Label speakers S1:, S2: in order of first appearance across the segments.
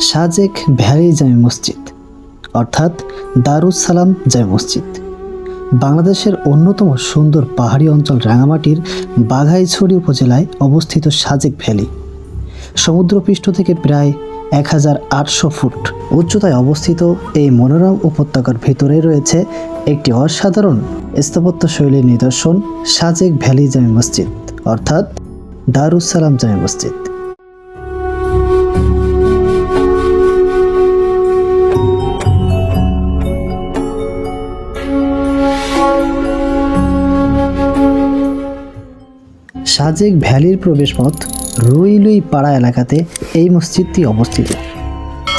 S1: Sajek valley জামে মসজিদ অর্থাৎ দারুস সালাম জামে মসজিদ বাংলাদেশের অন্যতম সুন্দর পাহাড়ি অঞ্চল রাঙামাটির বাঘাইছড়ি উপজেলায় অবস্থিত সাজেক ভ্যালি সমুদ্রপৃষ্ঠ থেকে প্রায় 1800 ফুট উচ্চতায় অবস্থিত এই মনোরম উপত্যকার ভেতরে রয়েছে একটি অসাধারণ স্থাপত্যশৈলীর নিদর্শন সাজেক ভ্যালি জামে মসজিদ অর্থাৎ দারুস সালাম জামে মসজিদ। সাজেক ভ্যালির প্রবেশপথ রুইলুই পাড়া এলাকাতে এই মসজিদটি অবস্থিত।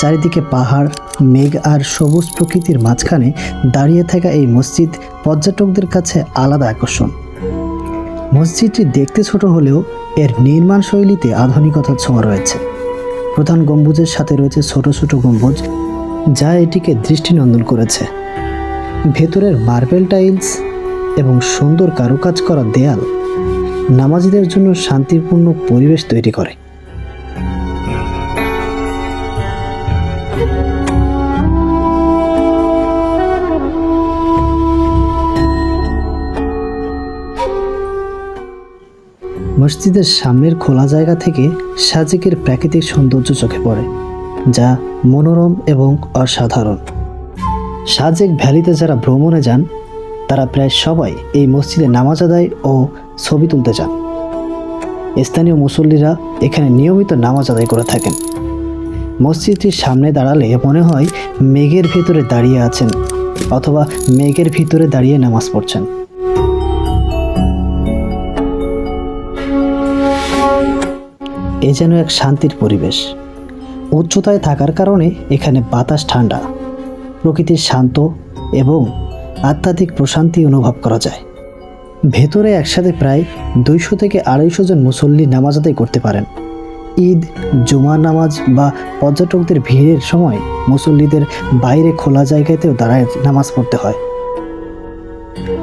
S1: চারিদিকে পাহাড়, মেঘ আর সবুজ প্রকৃতির মাঝখানে দাঁড়িয়ে থাকা এই মসজিদ পর্যটকদের কাছে আলাদা আকর্ষণ। মসজিদটি দেখতে ছোট হলেও এর নির্মাণ শৈলীতে আধুনিকতার ছোঁয়া রয়েছে। প্রধান গম্বুজের সাথে রয়েছে ছোট ছোট গম্বুজ, যা এটিকে দৃষ্টিনন্দন করেছে। ভেতরের মার্বেল টাইলস এবং সুন্দর কারুকাজ করা দেয়াল নামাজীদের জন্য শান্তিপূর্ণ পরিবেশ তৈরি করে। মসজিদের সামনের খোলা জায়গা থেকে সাজেকের প্রাকৃতিক সৌন্দর্য চোখে পড়ে, যা মনোরম এবং অসাধারণ। সাজেক ভ্যালিতে যারা ভ্রমণে যান তারা প্রায় সবাই এই মসজিদে নামাজ আদায় ও ছবি তুলতে যান। স্থানীয় মুসল্লিরা এখানে নিয়মিত নামাজ আদায় করে থাকেন। মসজিদটির সামনে দাঁড়ালে মনে হয় মেঘের ভিতরে দাঁড়িয়ে আছেন অথবা মেঘের ভিতরে দাঁড়িয়ে নামাজ পড়ছেন। এ যেন এক শান্তির পরিবেশ। উচ্চতায় থাকার কারণে এখানে বাতাস ঠান্ডা, প্রকৃতির শান্ত এবং আধ্যাত্মিক প্রশান্তি অনুভব করা যায়। ভেতরে একসাথে প্রায় 200 থেকে 250 জন মুসল্লি নামাজ আদায় করতে পারেন। ঈদ, জুমার নামাজ বা পর্যটকদের ভিড়ের সময় মুসল্লিদের বাইরে খোলা জায়গাতেও দাঁড়ায় নামাজ পড়তে হয়।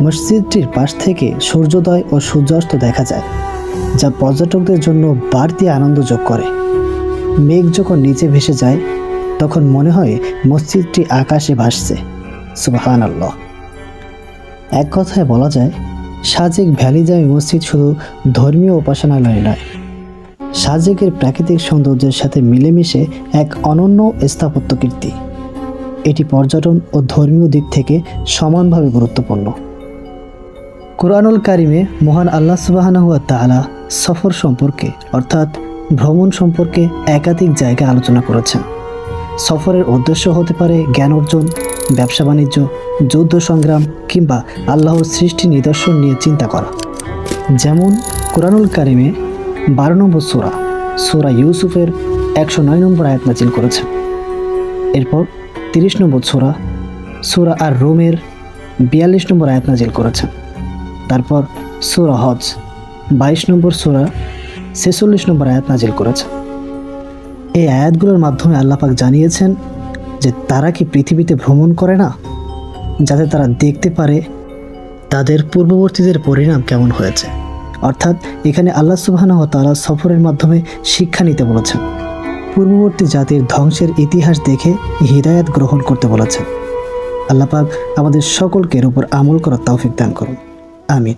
S1: মসজিদটির পাশ থেকে সূর্যোদয় ও সূর্যাস্ত দেখা যায়, যা পর্যটকদের জন্য বাড়তি আনন্দ যোগ করে। মেঘ যখন নিচে ভেসে যায় তখন মনে হয় মসজিদটি আকাশে ভাসছে। সুবহানাল্লাহ। এক কথায় বলা যায়, সাজেক ভ্যালি জামে মসজিদ শুধু ধর্মীয় উপাসনালয় নয়, সাজেকের প্রাকৃতিক সৌন্দর্যের সাথে মিলেমিশে এক অনন্য স্থাপত্য কীর্তি। এটি পর্যটন ও ধর্মীয় দিক থেকে সমানভাবে গুরুত্বপূর্ণ। কুরআনুল কারিমে মহান আল্লাহ সুবহানাহু ওয়া তাআলা সফর সম্পর্কে অর্থাৎ ভ্রমণ সম্পর্কে একাধিক জায়গায় আলোচনা করেছেন। সফরের উদ্দেশ্য হতে পারে জ্ঞান অর্জন, ব্যবসা বাণিজ্য, যুদ্ধ সংগ্রাম কিংবা আল্লাহর সৃষ্টি নিদর্শন নিয়ে চিন্তা করা। যেমন কুরআনুল কারিমে 12 নম্বর সূরা ইউসুফের 109 নম্বর আয়াত নাযিল করেছেন। এরপর 30 নম্বর সূরা আর রোমের 42 নম্বর আয়াত নাযিল করেছেন। তারপর সূরা হজ 22 নম্বর সূরা 46 নম্বর আয়াত নাযিল করেছেন। এই আয়াতগুলোর মাধ্যমে আল্লাহ পাক জানিয়েছেন যে তারা কি পৃথিবীতে ভ্রমণ করে না, যাতে তারা দেখতে পারে তাদের পূর্ববর্তীদের পরিণাম কেমন হয়েছে। অর্থাৎ এখানে আল্লাহ সুবহানাহু ওয়া তাআলা সফরের মাধ্যমে শিক্ষা নিতে বলেছেন। পূর্ববর্তী জাতির ধ্বংসের ইতিহাস দেখে হিদায়াত গ্রহণ করতে বলেছেন। আল্লাহ পাক আমাদের সকলকে এর উপর আমল করার তৌফিক দান করুন। আমিন।